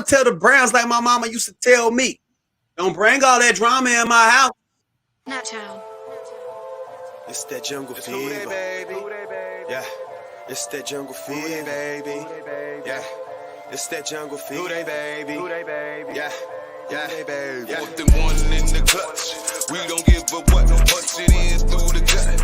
tell the Browns like my mama used to tell me. Don't bring all that drama in my house. Nacho. It's that jungle fever, baby. Yeah, it's that jungle fever, baby. Yeah, it's that jungle fever, baby. Yeah, baby. Want them one in the clutch. We don't give a what. Punch it in through the gut.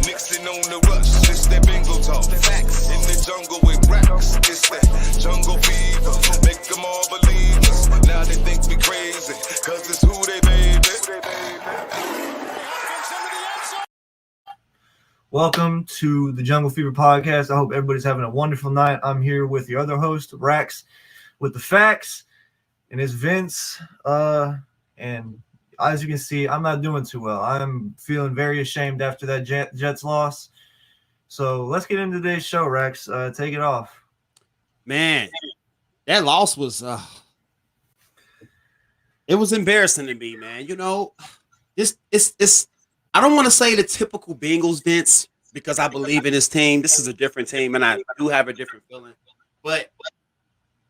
Nixon on the rush. It's that Bengal talk. Facts in the jungle with racks. It's that jungle fever. Make them all believe us. Now they think we crazy. Cause it's who they baby. Welcome to the Jungle Fever podcast. I hope everybody's having a wonderful night. I'm here with your other host, Rax, with the facts, and it's Vince. And as you can see, I'm not doing too well. I'm feeling very ashamed after that Jets loss. So let's get into today's show, Rax. Take it off. Man, that loss was it was embarrassing to me, man. You know, it's I don't want to say the typical Bengals, Vince, because I believe in this team. This is a different team, and I do have a different feeling. But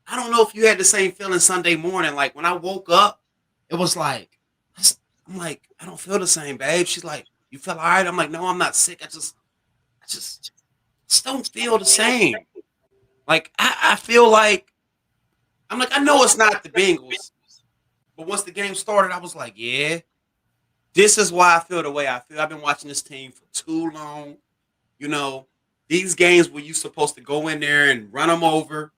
I don't know if you had the same feeling Sunday morning. Like when I woke up, it was like, I'm like, I don't feel the same, babe. She's like, you feel all right? I'm like, no, I'm not sick. I just don't feel the same. Like I feel like I'm like, I know it's not the Bengals, but once the game started, I was like, yeah. This is why I feel the way I feel. I've been watching this team for too long. You know, these games where you're supposed to go in there and run them over,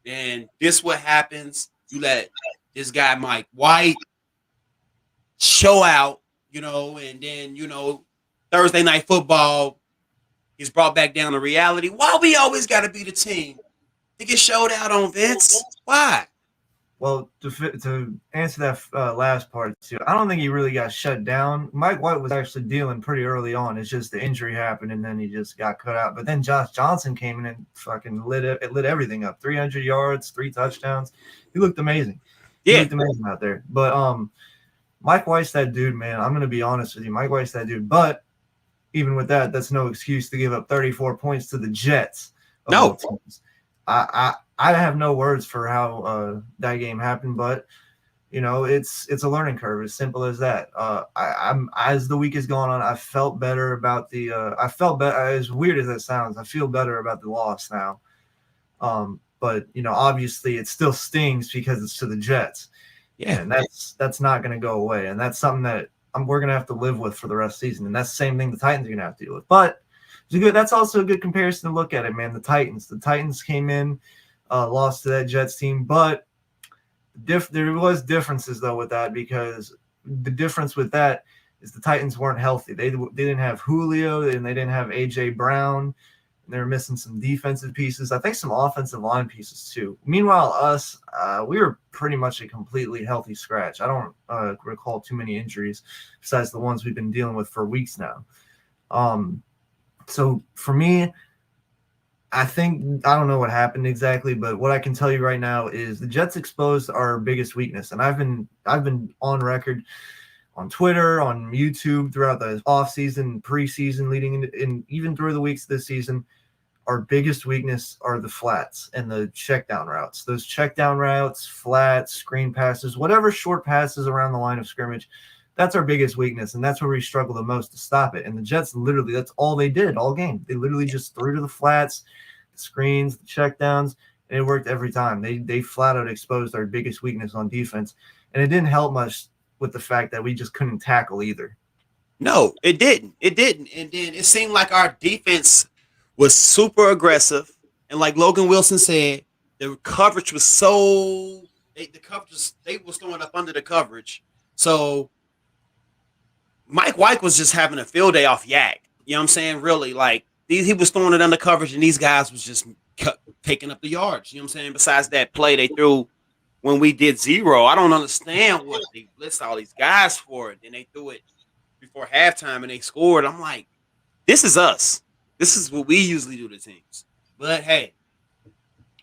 and this what happens. You let this guy Mike White show out, you know, and then, you know, Thursday night football, he's brought back down to reality. Why we always got to be the team to get showed out on, Vince? Why? Well, to answer that last part, too, I don't think he really got shut down. Mike White was actually dealing pretty early on. It's just the injury happened, and then he just got cut out. But then Josh Johnson came in and fucking lit everything up. 300 yards, 3 touchdowns. He looked amazing. He looked amazing out there. But Mike White's that dude, man. I'm going to be honest with you. Mike White's that dude. But even with that, that's no excuse to give up 34 points to the Jets. No. I have no words for how that game happened, but you know it's a learning curve, as simple as that. I'm as the week has gone on, I felt better about the. I felt better. As weird as that sounds, I feel better about the loss now. But you know, obviously, it still stings because it's to the Jets. Yeah, and that's not going to go away, and that's something that we're going to have to live with for the rest of the season, and that's the same thing the Titans are going to have to deal with. But that's also a good comparison to look at it, man. The Titans came in. Lost to that Jets team, but there was differences though with that, because the difference with that is the Titans weren't healthy. They didn't have Julio and they didn't have AJ Brown, and they were missing some defensive pieces. I think some offensive line pieces too. Meanwhile, us, we were pretty much a completely healthy scratch. I don't recall too many injuries besides the ones we've been dealing with for weeks now. So for me, I don't know what happened exactly, but what I can tell you right now is the Jets exposed our biggest weakness. And I've been on record on Twitter, on YouTube throughout the offseason, preseason, leading into, and even through the weeks of this season, our biggest weakness are the flats and the check down routes. Those check down routes, flats, screen passes, whatever short passes around the line of scrimmage, that's our biggest weakness, and that's where we struggle the most to stop it. And the Jets literally, that's all they did all game. They literally just threw to the flats, the screens, the checkdowns, and it worked every time. They flat out exposed our biggest weakness on defense, and it didn't help much with the fact that we just couldn't tackle either. No, it didn't. And then it seemed like our defense was super aggressive, and like Logan Wilson said, the coverage was they was throwing up under the coverage. So Mike White was just having a field day off yak. You know what I'm saying? Really, like he was throwing it under coverage, and these guys was just taking up the yards. You know what I'm saying? Besides that play they threw when we did zero, I don't understand what they blitzed all these guys for it. Then they threw it before halftime and they scored. I'm like, this is us. This is what we usually do to teams. But hey,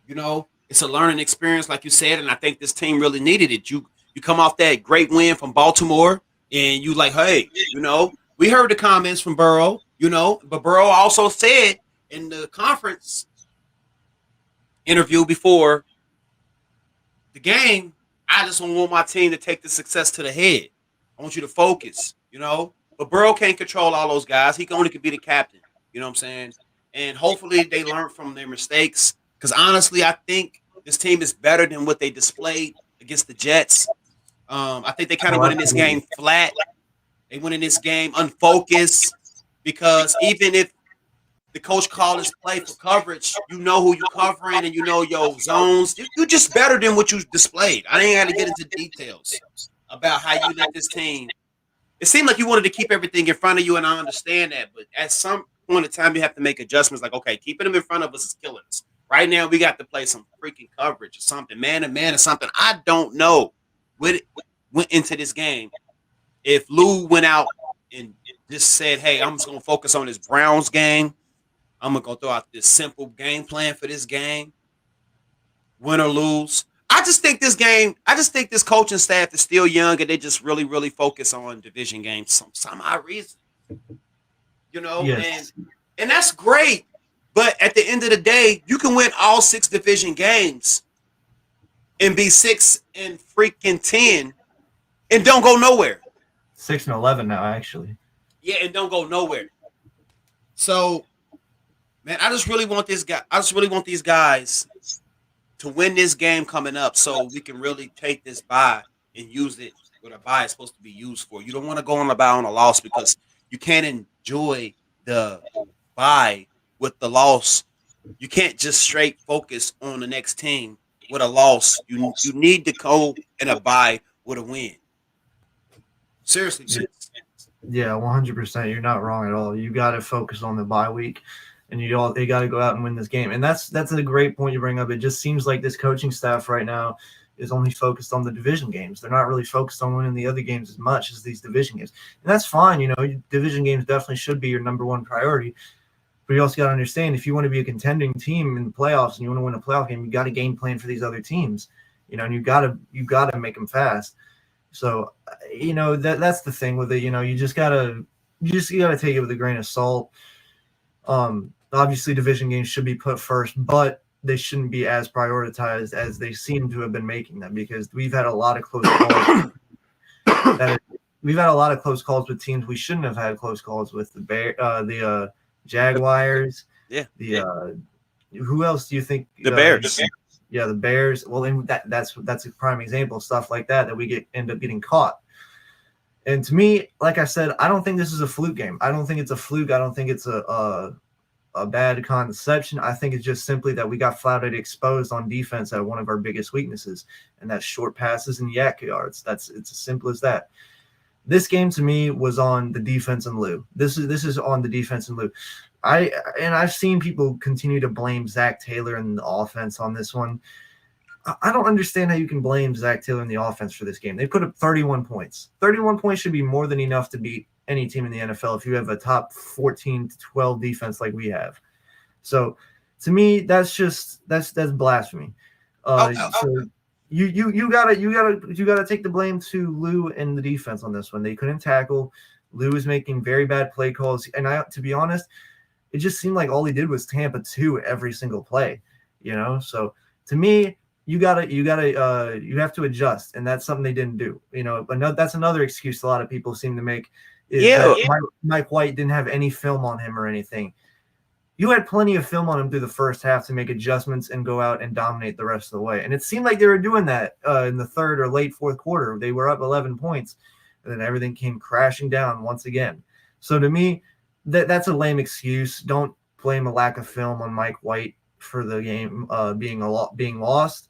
you know, it's a learning experience, like you said, and I think this team really needed it. You come off that great win from Baltimore. And you like, hey, you know, we heard the comments from Burrow, you know, but Burrow also said in the conference interview before the game, I just don't want my team to take the success to the head. I want you to focus, you know. But Burrow can't control all those guys. He can only be the captain. You know what I'm saying? And hopefully they learn from their mistakes. Because honestly, I think this team is better than what they displayed against the Jets. I think they kind of Oh, went in this game absolutely. flat. They went in this game unfocused because even if the coach called his play for coverage, you know who you covering and you know your zones. You're just better than what you displayed. I ain't got to get into details about how you let this team. It seemed like you wanted to keep everything in front of you, and I understand that. But at some point in time, you have to make adjustments. Like, okay, keeping them in front of us is killing us. Right now, we got to play some freaking coverage or something, man to man or something. I don't know what went into this game. If Lou went out and just said, "Hey, I'm just gonna focus on this Browns game. I'm gonna go throw out this simple game plan for this game, win or lose." I just think this game. I just think this coaching staff is still young, and they just really, really focus on division games. Some odd reason, you know, and Yes. and that's great. But at the end of the day, you can win all 6 division games and be 6-10 and don't go nowhere. 6-11 now, actually. Yeah, and don't go nowhere. So, man, I just really want this guy. I just really want these guys to win this game coming up, so we can really take this bye and use it what a bye is supposed to be used for. You don't want to go on a bye on a loss because you can't enjoy the bye with the loss. You can't just straight focus on the next team with a loss. You need to go in a bye with a win. Seriously, Yeah, Vince. yeah, 100%. You're not wrong at all. You got to focus on the bye week, and you got to go out and win this game. And that's a great point you bring up. It just seems like this coaching staff right now is only focused on the division games. They're not really focused on winning the other games as much as these division games. And that's fine. You know, division games definitely should be your number one priority. But you also got to understand, if you want to be a contending team in the playoffs and you want to win a playoff game, you got to game plan for these other teams. You know, and you got to make them fast. So, you know, that's the thing with it. You know, you just gotta take it with a grain of salt. Obviously, division games should be put first, but they shouldn't be as prioritized as they seem to have been making them, because we've had a lot of close calls. We've had a lot of close calls with teams we shouldn't have had close calls with. The Jaguars, Yeah, the who else do you think? the Bears. Yeah, the Bears. Well, and that's a prime example of stuff like that we end up getting caught. And to me, like I said, I don't think this is a fluke game. I don't think it's a fluke. I don't think it's a bad conception. I think it's just simply that we got flat out exposed on defense at one of our biggest weaknesses, and that's short passes and yak yards. It's as simple as that. This game to me was on the defense and Lou. This is on the defense and Lou. I've seen people continue to blame Zach Taylor and the offense on this one. I don't understand how you can blame Zach Taylor and the offense for this game. They put up 31 points. 31 points should be more than enough to beat any team in the NFL if you have a top 14 to 12 defense like we have. So to me, that's blasphemy. So you gotta take the blame to Lou and the defense on this one. They couldn't tackle. Lou was making very bad play calls, and to be honest, it just seemed like all he did was Tampa 2 every single play. You know, so to me, you have to adjust, and that's something they didn't do. You know, but that's another excuse a lot of people seem to make, is that Mike White didn't have any film on him or anything. You had plenty of film on him through the first half to make adjustments and go out and dominate the rest of the way. And it seemed like they were doing that in the third or late fourth quarter. They were up 11 points, and then everything came crashing down once again. So to me, that's a lame excuse. Don't blame a lack of film on Mike White for the game being lost.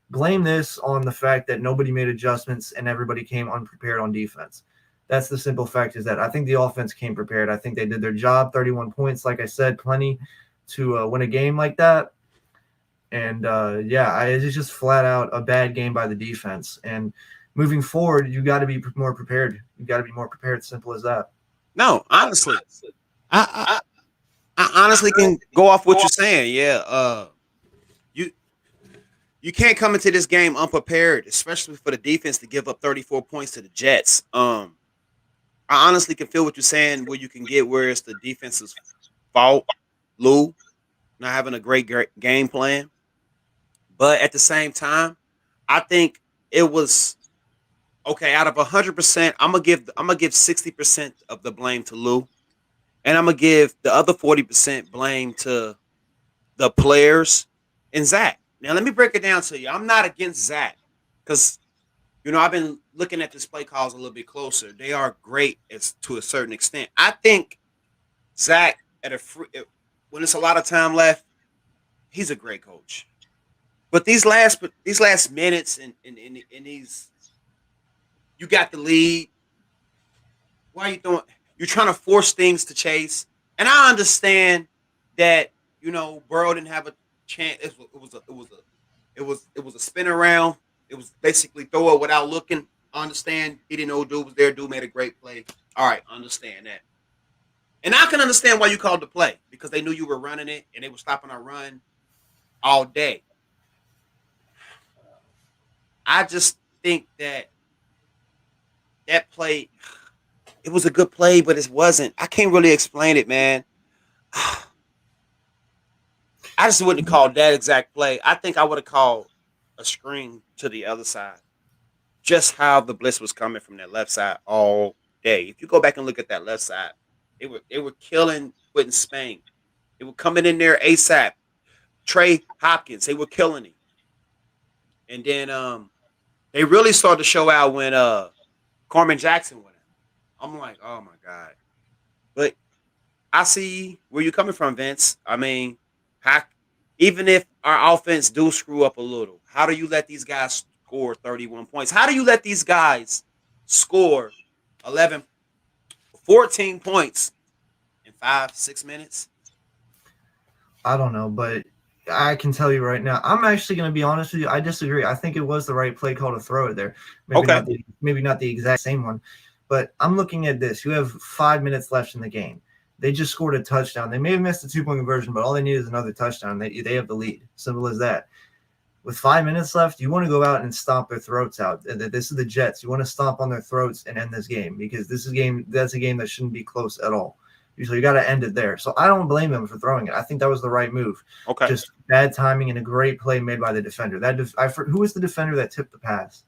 Blame this on the fact that nobody made adjustments and everybody came unprepared on defense. That's the simple fact, is that I think the offense came prepared. I think they did their job. 31 points, like I said, plenty to win a game like that. And it's just flat out a bad game by the defense. And moving forward, you got to be more prepared. You got to be more prepared. Simple as that. No, honestly, I honestly can go off what you're saying. Yeah, you can't come into this game unprepared, especially for the defense to give up 34 points to the Jets. I honestly can feel what you're saying, where you can get where it's the defense's fault, Lou, not having a great game plan. But at the same time, I think it was okay. Out of 100%, I'm gonna give 60% of the blame to Lou, and I'm gonna give the other 40% blame to the players and Zach. Now let me break it down to you. I'm not against Zach because I've been looking at this play calls a little bit closer. They are great as to a certain extent. I think Zach when it's a lot of time left, he's a great coach. But these last minutes and these you got the lead. Why are you doing? You're trying to force things to chase, and I understand that Burrow didn't have a chance. It was a spin around. It was basically throw it without looking. I understand he didn't know dude was there. Dude made a great play. All right, I understand that, and I can understand why you called the play because they knew you were running it and they were stopping our run all day. I just think that play, it was a good play, but it wasn't. I can't really explain it, man. I just wouldn't call that exact play. I think I would have called a screen to the other side. Just how the blitz was coming from that left side all day. If you go back and look at that left side, they were killing Quentin Spain. They were coming in there ASAP. Trey Hopkins, they were killing him. And then they really started to show out when Carmen Jackson went out. I'm like, oh my God. But I see where you're coming from, Vince. I mean, even if our offense do screw up a little, how do you let these guys score 31 points? How do you let these guys score 11, 14 points in 5-6 minutes? I don't know, but I can tell you right now, I'm actually going to be honest with you. I disagree. I think it was the right play call to throw it there. Maybe not the exact same one, but I'm looking at this. You have 5 minutes left in the game. They just scored a touchdown. They may have missed a 2-point conversion, but all they need is another touchdown. They have the lead. Simple as that. With 5 minutes left, you want to go out and stomp their throats out. This is the Jets. You want to stomp on their throats and end this game because that's a game that shouldn't be close at all. Usually you got to end it there. So I don't blame them for throwing it. I think that was the right move. Okay. Just bad timing and a great play made by the defender. Who was the defender that tipped the pass?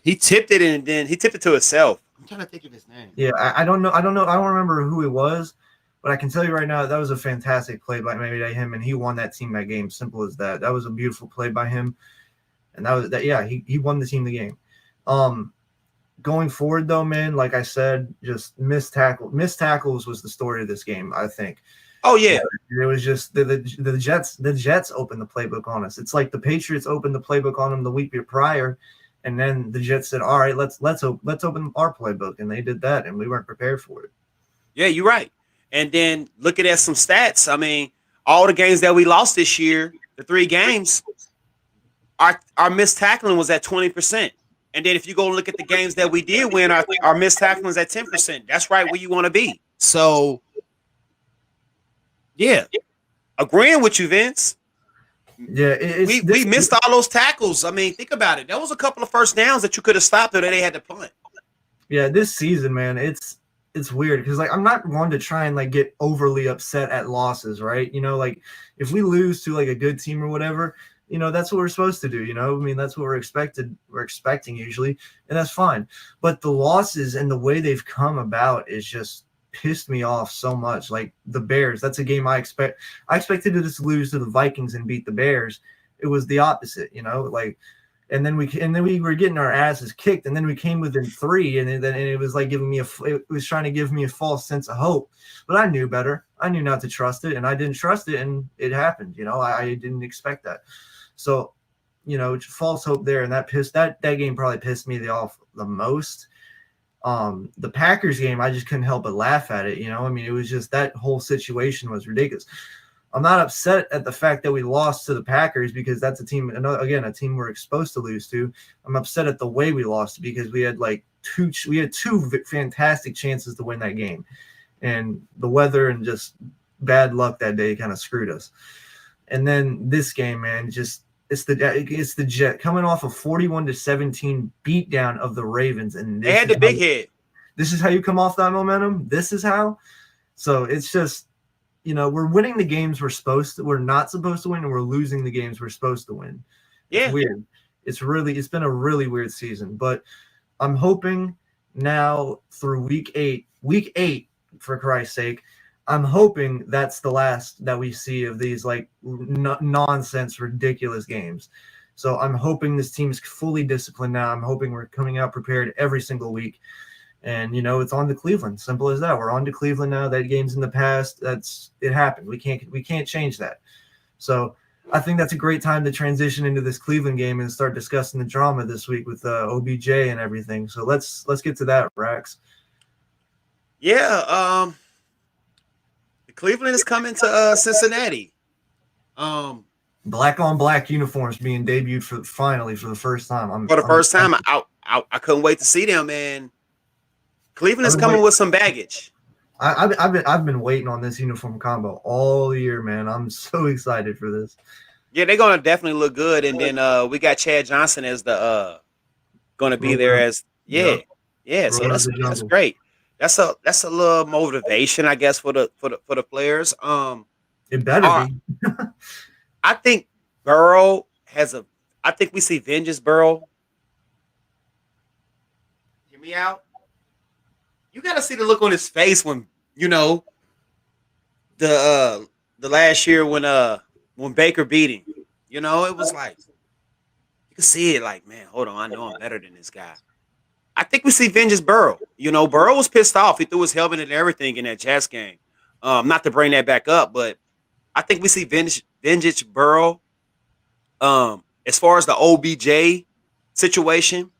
He tipped it and then he tipped it to himself. I'm trying to think of his name. Yeah, I don't know. I don't remember who it was, but I can tell you right now that was a fantastic play by him, and he won that team that game. Simple as that. That was a beautiful play by him, and he won the team the game. Going forward though, man, like I said, just missed tackles was the story of this game, I think. Oh yeah. It was just the Jets opened the playbook on us. It's like the Patriots opened the playbook on them the week prior, and then the Jets said, "All right, let's open our playbook," and they did that, and we weren't prepared for it. Yeah, you're right. And then looking at some stats, I mean, all the games that we lost this year, the 3 games, our missed tackling was at 20%. And then if you go look at the games that we did win, our missed tackling is at 10%. That's right where you want to be. So, yeah, agreeing with you, Vince. Yeah, we missed all those tackles. I mean, think about it. That was a couple of first downs that you could have stopped or that they had to punt. Yeah, this season, man, it's weird because I'm not one to try and get overly upset at losses, right? If we lose to a good team or whatever, that's what we're supposed to do. I mean, that's what we're expecting usually, and that's fine. But the losses and the way they've come about is just pissed me off so much. Like the Bears, that's a game I expected to just lose to the Vikings and beat the Bears. It was the opposite, and then we were getting our asses kicked, and then we came within 3, and then it was it was trying to give me a false sense of hope. But I knew better. I knew not to trust it, and I didn't trust it, and it happened. I didn't expect that. So, false hope there, and that game probably pissed me off the most. The Packers game, I just couldn't help but laugh at it. I mean, it was just that whole situation was ridiculous. I'm not upset at the fact that we lost to the Packers because that's a team we're exposed to lose to. I'm upset at the way we lost because we had two fantastic chances to win that game, and the weather and just bad luck that day kind of screwed us. And then this game, man, it's the Jet coming off a 41-17 beatdown of the Ravens, and they had the big head. This is how you come off that momentum. This is how. So it's just, we're winning the games we're not supposed to win, and we're losing the games we're supposed to win. Yeah. It's weird. It's been a really weird season, but I'm hoping now through week eight, for Christ's sake, I'm hoping that's the last that we see of these like nonsense, ridiculous games. So I'm hoping this team is fully disciplined now. I'm hoping we're coming out prepared every single week. And, it's on to Cleveland. Simple as that. We're on to Cleveland now. That game's in the past. It happened. We can't change that. So I think that's a great time to transition into this Cleveland game and start discussing the drama this week with OBJ and everything. So let's get to that, Rax. Yeah, Cleveland is coming to Cincinnati. Black on black uniforms being debuted finally for the first time. For the first time, I couldn't wait to see them, man. Cleveland is coming with some baggage. I've been waiting on this uniform combo all year, man. I'm so excited for this. Yeah, they're gonna definitely look good, and then we got Chad Johnson as the gonna be there as yeah. So that's great. That's a little motivation, I guess, for the players. It better be. I think Burrow I think we see vengeance Burrow. Hear me out. You got to see the look on his face when the last year when Baker beat him. It was like you could see it. Like, man, hold on, I know I'm better than this guy. I think we see vengeance Burrow. Burrow was pissed off. He threw his helmet and everything in that Jets game. Not to bring that back up, but I think we see vengeance Burrow. As far as the OBJ situation,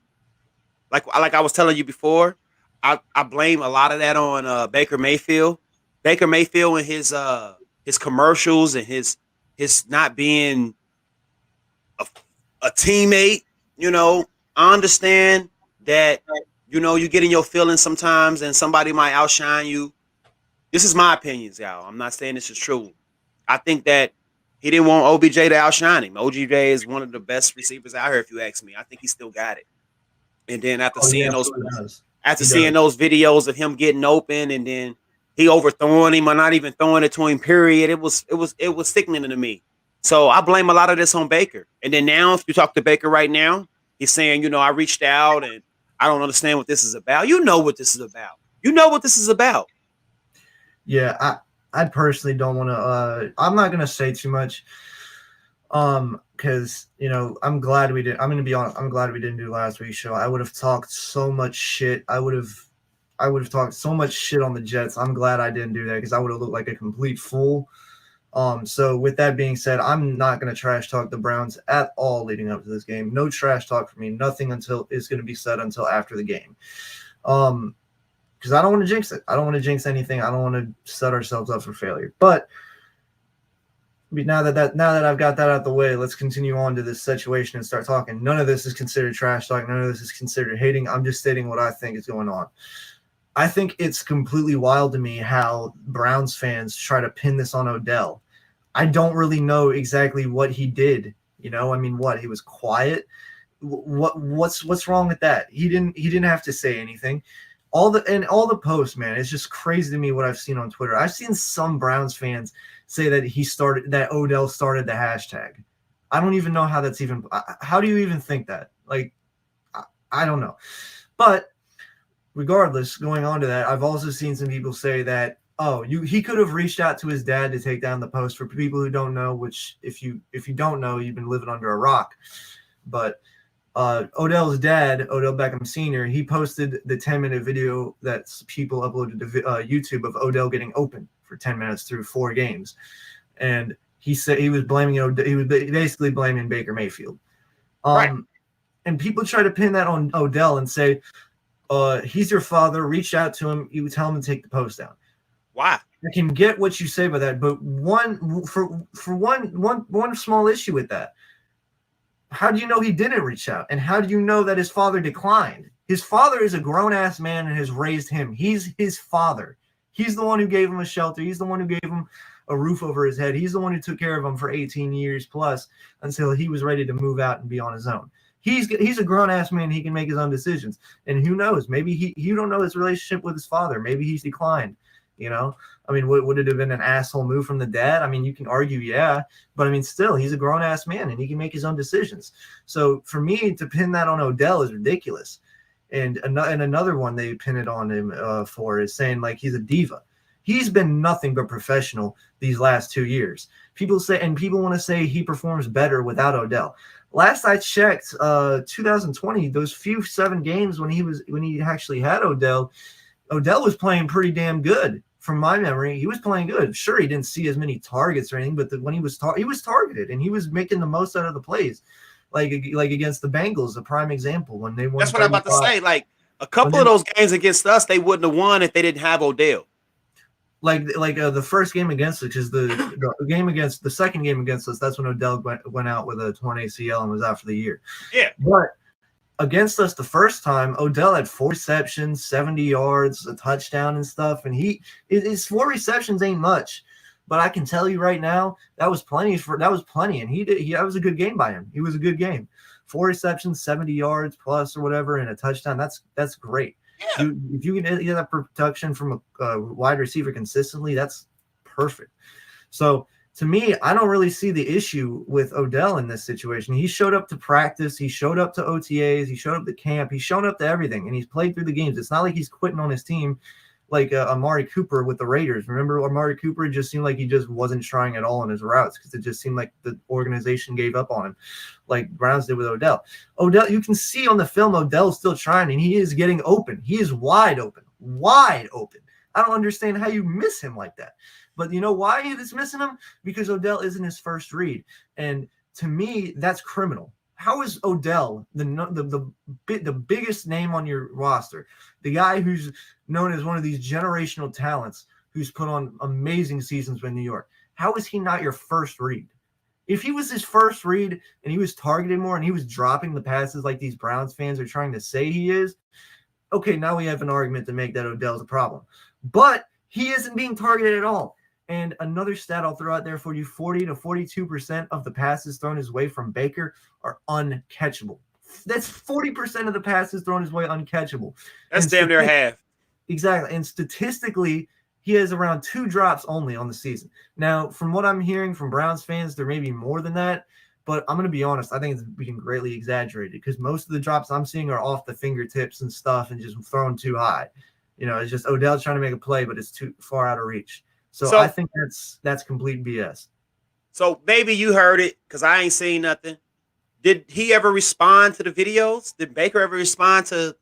like I was telling you before, I blame a lot of that on Baker Mayfield. Baker Mayfield and his commercials and his not being a teammate. I understand that you get in your feelings sometimes and somebody might outshine you. This is my opinions, y'all. I'm not saying this is true. I think that he didn't want OBJ to outshine him. OBJ is one of the best receivers out here, if you ask me. I think he still got it. And then after seeing those videos of him getting open and then he overthrowing him or not even throwing it to him, period, it was sickening to me. So I blame a lot of this on Baker. And then now, if you talk to Baker right now, he's saying, I reached out and I don't understand what this is about. You know what this is about. You know what this is about. Yeah, I personally don't want to. I'm not gonna say too much, because I'm glad we did. I'm gonna be honest. I'm glad we didn't do last week's show. I would have talked so much shit. I would have talked so much shit on the Jets. I'm glad I didn't do that because I would have looked like a complete fool. So with that being said, I'm not gonna trash talk the Browns at all leading up to this game. No trash talk for me. Nothing until is gonna be said until after the game. Because I don't want to jinx it. I don't want to jinx anything. I don't want to set ourselves up for failure. But now that I've got that out the way, let's continue on to this situation and start talking. None of this is considered trash talk. None of this is considered hating. I'm just stating what I think is going on. I think it's completely wild to me how Browns fans try to pin this on Odell. I don't really know exactly what he did. What? He was quiet. What's wrong with that? He didn't have to say anything. All the posts, man, it's just crazy to me what I've seen on Twitter. I've seen some Browns fans say that Odell started the hashtag. I don't even know how that's even. How do you even think that? Like, I don't know. But regardless, going on to that, I've also seen some people say that he could have reached out to his dad to take down the post. For people who don't know, which if you don't know, you've been living under a rock. But Odell's dad, Odell Beckham Sr., he posted the 10-minute video that people uploaded to YouTube of Odell getting open for 10 minutes through 4 games. And he said he was basically blaming Baker Mayfield. Right. And people try to pin that on Odell and say, he's your father, reach out to him, you would tell him to take the post down. Why? I can get what you say by that, but one small issue with that. How do you know he didn't reach out? And how do you know that his father declined? His father is a grown-ass man and has raised him. He's his father. He's the one who gave him a shelter. He's the one who gave him a roof over his head. He's the one who took care of him for 18 years plus until he was ready to move out and be on his own. He's a grown-ass man. He can make his own decisions. And who knows? Maybe you don't know his relationship with his father. Maybe he's declined. You know, I mean, would it have been an asshole move from the dad? I mean, you can argue, yeah, but I mean, still, he's a grown ass man and he can make his own decisions. So for me to pin that on Odell is ridiculous. And another one they pin it on him for is saying like he's a diva. He's been nothing but professional these last 2 years. People want to say he performs better without Odell. Last I checked, 2020, those few 7 games when he actually had Odell was playing pretty damn good. From my memory, he was playing good. Sure, he didn't see as many targets or anything, but when he was targeted and he was making the most out of the plays, like against the Bengals, a prime example when they won. That's what I'm about to say. Like a couple of those games against us, they wouldn't have won if they didn't have Odell. Like the first game against us, because the second game against us, that's when Odell went out with a torn ACL and was out for the year. Yeah, but against us the first time, Odell had 4 receptions, 70 yards, a touchdown and stuff, and his 4 receptions ain't much, but I can tell you right now that was plenty, and that was a good game by him. It was a good game. 4 receptions, 70 yards plus or whatever, and a touchdown. That's great. Yeah. If you can get that production from a wide receiver consistently, that's perfect. So to me, I don't really see the issue with Odell in this situation. He showed up to practice. He showed up to OTAs. He showed up to camp. He's shown up to everything, and he's played through the games. It's not like he's quitting on his team like Amari Cooper with the Raiders. Remember Amari Cooper? It just seemed like he just wasn't trying at all in his routes because it just seemed like the organization gave up on him, like Browns did with Odell. You can see on the film Odell's still trying, and he is getting open. He is wide open. I don't understand how you miss him like that. But you know why he's missing him? Because Odell isn't his first read. And to me, that's criminal. How is Odell the biggest name on your roster, the guy who's known as one of these generational talents who's put on amazing seasons with New York? How is he not your first read? If he was his first read and he was targeted more and he was dropping the passes like these Browns fans are trying to say he is, okay, now we have an argument to make that Odell's a problem. But he isn't being targeted at all. And another stat I'll throw out there for you, 40 to 42% of the passes thrown his way from Baker are uncatchable. That's 40% of the passes thrown his way uncatchable. That's damn near half. Exactly. And statistically, he has around 2 drops only on the season. Now, from what I'm hearing from Browns fans, there may be more than that. But I'm going to be honest, I think it's being greatly exaggerated because most of the drops I'm seeing are off the fingertips and stuff and just thrown too high. You know, it's just Odell trying to make a play, but it's too far out of reach. So I think that's complete BS. So maybe you heard it because I ain't seen nothing. Did he ever respond to the videos? Did Baker ever respond to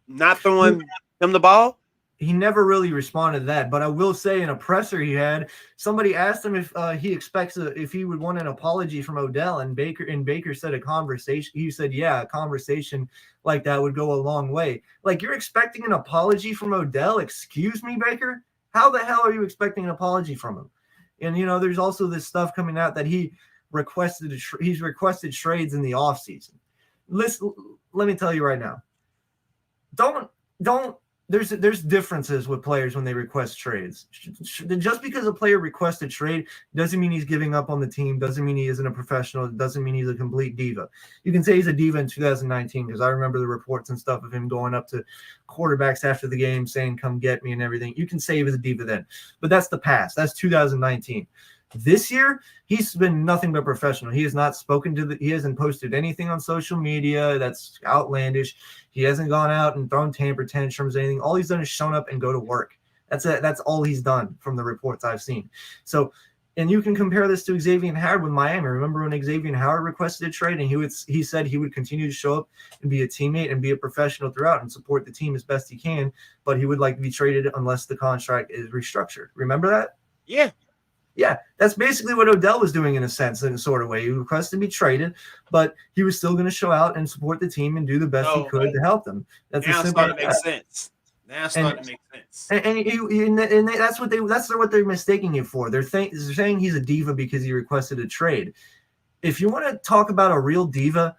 not throwing him the ball? He never really responded to that. But I will say in a presser he had, somebody asked him if he expects if he would want an apology from Odell, and Baker said a conversation. He said, yeah, a conversation like that would go a long way. Like, you're expecting an apology from Odell? Excuse me, Baker? How the hell are you expecting an apology from him? And, you know, there's also this stuff coming out that he's requested trades in the offseason. Listen, let me tell you right now. There's differences with players when they request trades. Just because a player requests a trade doesn't mean he's giving up on the team, doesn't mean he isn't a professional, doesn't mean he's a complete diva. You can say he's a diva in 2019 because I remember the reports and stuff of him going up to quarterbacks after the game saying, come get me and everything. You can say he was a diva then, but that's the past. That's 2019. This year, he's been nothing but professional. He has not he hasn't posted anything on social media that's outlandish. He hasn't gone out and thrown temper tantrums or anything. All he's done is shown up and go to work. That's it. That's all he's done from the reports I've seen. So, and you can compare this to Xavier Howard with Miami. Remember when Xavier Howard requested a trade and he said he would continue to show up and be a teammate and be a professional throughout and support the team as best he can, but he would like to be traded unless the contract is restructured. Remember that? Yeah. Yeah, that's basically what Odell was doing in a sense, in a sort of way. He requested to be traded, but he was still going to show out and support the team and do the best he could to help them. That's now starting to make sense. Now starting to make sense. And that's what they're mistaking him for. They're saying he's a diva because he requested a trade. If you want to talk about a real diva,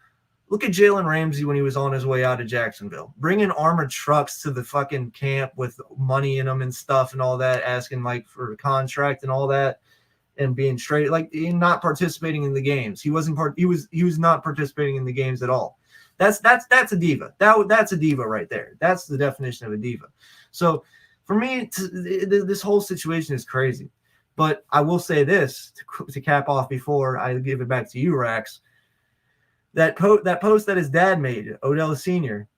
look at Jalen Ramsey when he was on his way out of Jacksonville, bringing armored trucks to the fucking camp with money in them and stuff and all that, asking like for a contract and all that, and being traded, like not participating in the games. He was not participating in the games at all. That's a diva. That's a diva right there. That's the definition of a diva. So For me, this whole situation is crazy. But I will say this to cap off before I give it back to you, Rax. That post that his dad made, Odell Sr.,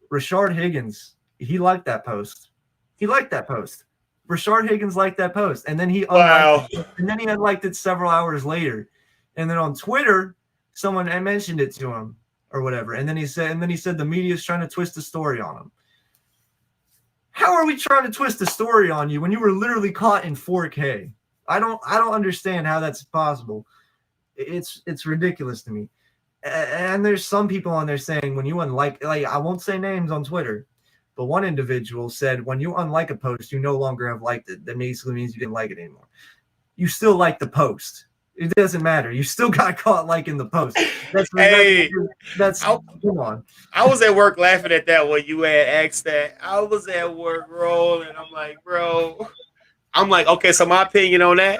Rashard Higgins, he liked that post. He liked that post. Rashard Higgins liked that post, and then he unliked it. And then he unliked it several hours later. And then on Twitter, someone mentioned it to him or whatever. And then he said the media is trying to twist the story on him. How are we trying to twist the story on you when you were literally caught in 4K? I don't understand how that's possible. It's ridiculous to me. And there's some people on there saying when you unlike, like, I won't say names on Twitter, but one individual said when you unlike a post, you no longer have liked it. That basically means you didn't like it anymore. You still like the post. It doesn't matter. You still got caught liking the post. Come on. I was at work laughing at that when you had asked that. I was at work rolling. I'm like, bro. I'm like, okay, so my opinion on that.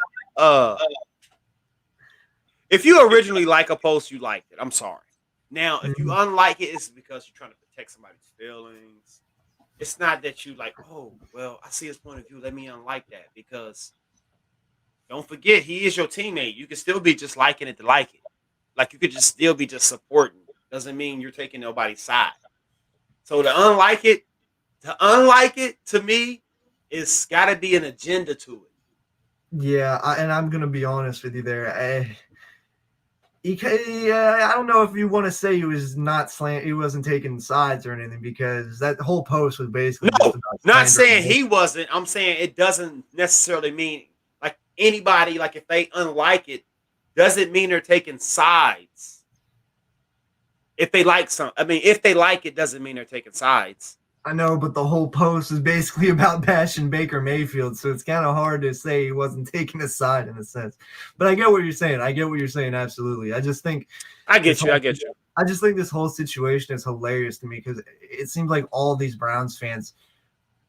If you originally like a post, you liked it. I'm sorry. Now, if you unlike it, it's because you're trying to protect somebody's feelings. It's not that you like, oh, well, I see his point of view. Let me unlike that, because don't forget, he is your teammate. You can still be just liking it to like it. Like, you could just still be just supporting. Doesn't mean you're taking nobody's side. So to unlike it, to me, it's got to be an agenda to it. Yeah, and I'm going to be honest with you there. I don't know if you want to say he was he wasn't taking sides or anything, because that whole post was basically just about not saying he wasn't. I'm saying it doesn't necessarily mean like anybody, like if they unlike it, doesn't mean they're taking sides. If they like if they like it, doesn't mean they're taking sides. I know, but the whole post is basically about bashing Baker Mayfield, so it's kind of hard to say he wasn't taking a side in a sense. But I get what you're saying. Absolutely. I just think I get you. I just think this whole situation is hilarious to me, because it seems like all these Browns fans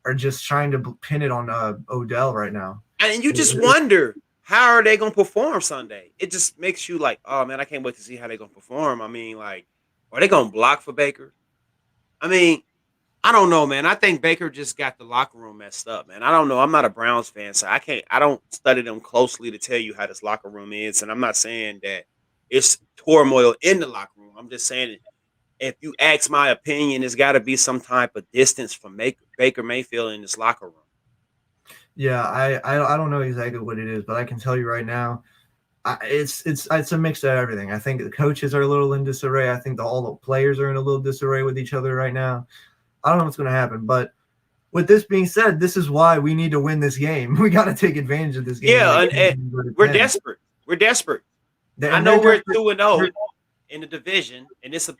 are just trying to pin it on Odell right now. And you just wonder, how are they going to perform Sunday? It just makes you like, oh, man, I can't wait to see how they're going to perform. I mean, like, are they going to block for Baker? I mean, I don't know, man. I think Baker just got the locker room messed up, man. I don't know. I'm not a Browns fan, so I don't study them closely to tell you how this locker room is. And I'm not saying that it's turmoil in the locker room. I'm just saying, if you ask my opinion, there's got to be some type of distance from Baker Mayfield in this locker room. Yeah, I don't know exactly what it is, but I can tell you right now, it's a mix of everything. I think the coaches are a little in disarray. I think all the players are in a little disarray with each other right now. I don't know what's going to happen, but with this being said, this is why we need to win this game. We got to take advantage of this game. Yeah, and we're desperate. We're desperate. I know we're 2-0 in the division, and this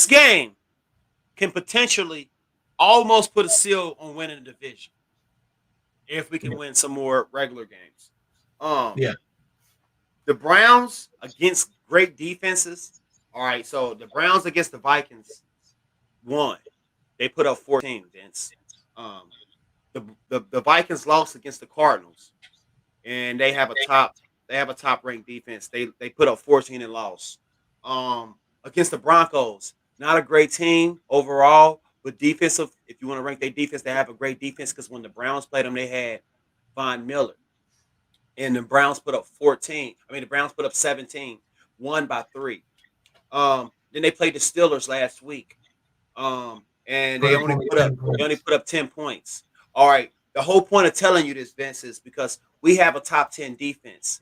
game can potentially almost put a seal on winning the division if we can win some more regular games. The Browns against great defenses. All right, so the Browns against the Vikings won. They put up 14, Vince. The Vikings lost against the Cardinals, and they have a top ranked defense. They put up 14 and lost. Against the Broncos, not a great team overall, but defensive. If you want to rank their defense, they have a great defense, because when the Browns played them, they had Von Miller, and the Browns put up 14. The Browns put up 17, won by 3. Then they played the Steelers last week. And they only put up 10 points. All right. The whole point of telling you this, Vince, is because we have a top 10 defense.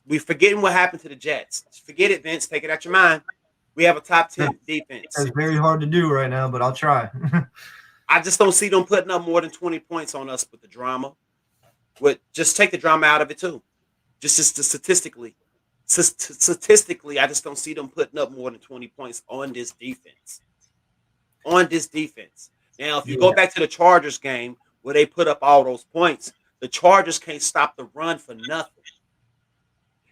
We're forgetting what happened to the Jets. Forget it, Vince. Take it out your mind. We have a top 10 defense. It's very hard to do right now, but I'll try. I just don't see them putting up more than 20 points on us with the drama. Just take the drama out of it too. Just statistically. Statistically, I just don't see them putting up more than 20 points on this defense. Now, if you go back to the Chargers game where they put up all those points, the Chargers can't stop the run for nothing.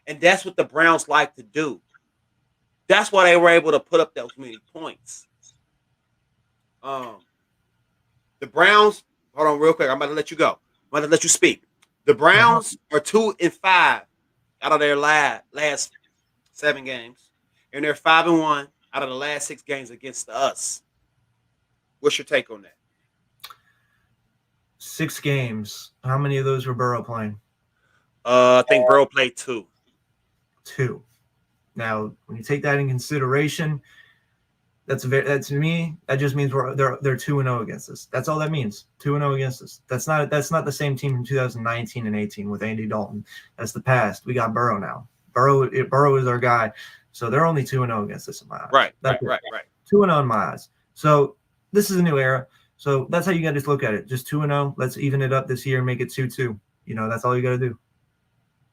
And that's what the Browns like to do. That's why they were able to put up those many points. The Browns, hold on real quick. I'm about to let you go. I'm about to let you speak. The Browns are 2-5 out of their last 7 games. And they're 5-1 out of the last 6 games against us. What's your take on that? 6 games. How many of those were Burrow playing? I think Burrow played 2. 2. Now, when you take that in consideration, that to me, that just means they're 2-0 against us. That's all that means. 2-0 against us. That's not the same team from 2019 and 18 with Andy Dalton. That's the past. We got Burrow now. Burrow is our guy. So they're only 2-0 against us in my eyes. Right. 2-0 in my eyes. So this is a new era. So that's how you got to look at it. Just 2-0. Let's even it up this year and make it 2-2. That's all you got to do.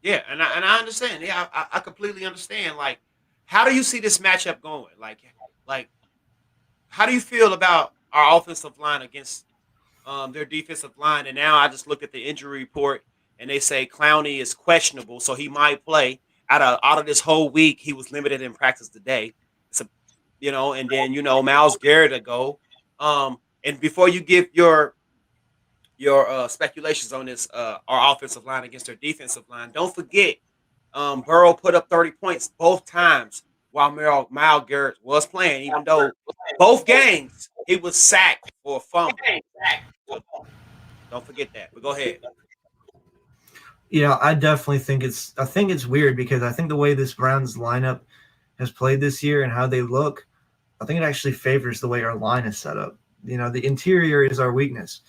Yeah, and I understand. Yeah, I completely understand. Like, how do you see this matchup going? Like, how do you feel about our offensive line against their defensive line? And now I just look at the injury report, and they say Clowney is questionable, so he might play. Out of this whole week, he was limited in practice today. And then Myles Garrett to go. And before you give your speculations on this, our offensive line against their defensive line, don't forget, Burrow put up 30 points both times while Myles Garrett was playing, even though both games he was sacked for a fumble. So don't forget that. But go ahead. Yeah, I definitely think it's weird because I think the way this Browns lineup has played this year and how they look, I think it actually favors the way our line is set up. The interior is our weakness.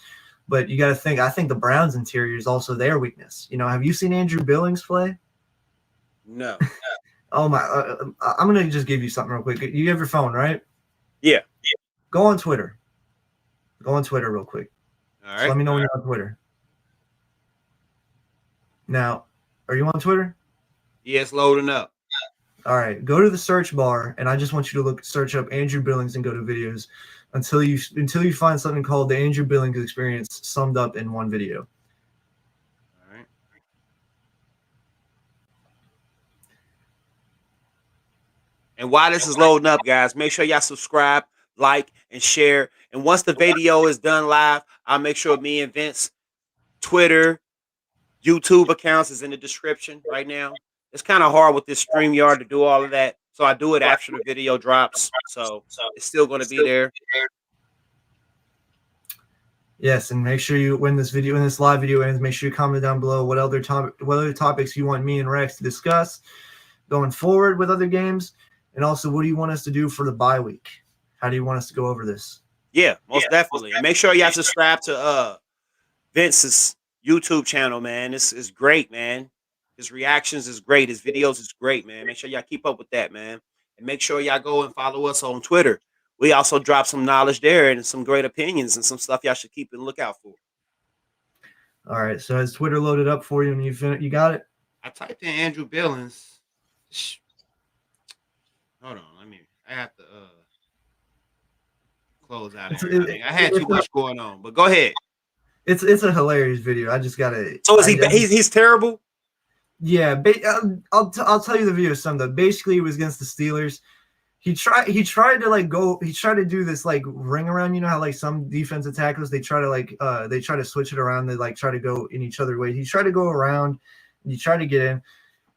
But you got to think, I think the Browns' interior is also their weakness. Have you seen Andrew Billings play? No. Oh, my. I'm going to just give you something real quick. You have your phone, right? Yeah. Go on Twitter. Go on Twitter real quick. All right. So let me know when you're on Twitter. Now, are you on Twitter? Yeah, it's loading up. All right. Go to the search bar, and I just want you to search up Andrew Billings and go to videos until you find something called the Andrew Billings experience summed up in one video. All right. And while this is loading up, guys, make sure y'all subscribe, like, and share. And once the video is done live, I'll make sure me and Vince Twitter, YouTube accounts is in the description right now. It's kind of hard with this StreamYard to do all of that. So I do it after the video drops. So it's still going to be there. Yes, and make sure when this live video ends, make sure you comment down below what other topics you want me and Rex to discuss going forward with other games. And also, what do you want us to do for the bye week? How do you want us to go over this? Yeah, most definitely. And make sure y'all subscribe to Vince's YouTube channel, man. This is great, man. His reactions is great. His videos is great, man. Make sure y'all keep up with that, man. And make sure y'all go and follow us on Twitter. We also drop some knowledge there and some great opinions and some stuff y'all should keep and look out for. All right. So has Twitter loaded up for you and you got it? I typed in Andrew Billings. Hold on. I have to close out. I had too much going on, but go ahead. It's a hilarious video. I just gotta. So is he's terrible? Yeah, I'll tell you the video summed up. Basically, it was against the Steelers. He tried to do this like ring around. You know how like some defensive tackles they try to switch it around. They like try to go in each other way. He tried to go around and he tried to get in,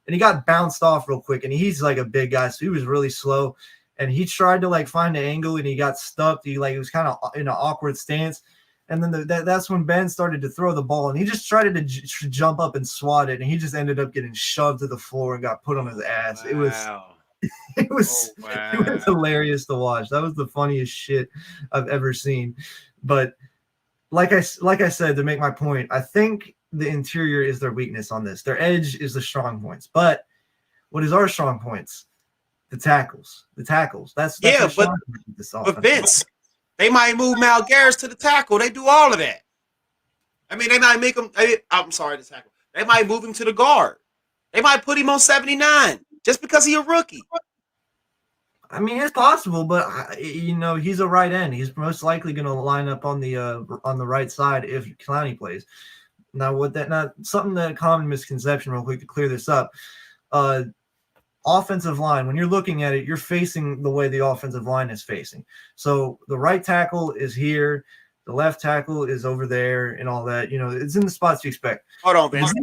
and he got bounced off real quick. And he's like a big guy, so he was really slow. And he tried to like find an angle and he got stuck. He was kind of in an awkward stance. And then that's when Ben started to throw the ball, and he just tried to jump up and swat it, and he just ended up getting shoved to the floor and got put on his ass. Wow. It was hilarious to watch. That was the funniest shit I've ever seen. But like I said, to make my point, I think the interior is their weakness on this. Their edge is the strong points. But what is our strong points? The tackles. That's but Vince. They might move Myles Garrett to the tackle. They do all of that. I mean, they might make him. I'm sorry, the tackle. They might move him to the guard. They might put him on 79 just because he's a rookie. I mean, it's possible, but he's a right end. He's most likely going to line up on the right side if Clowney plays. Now, something that common misconception, real quick to clear this up. Offensive line, when you're looking at it, you're facing the way the offensive line is facing. So the right tackle is here, the left tackle is over there, and all that. It's in the spots you expect. Hold on, Vince.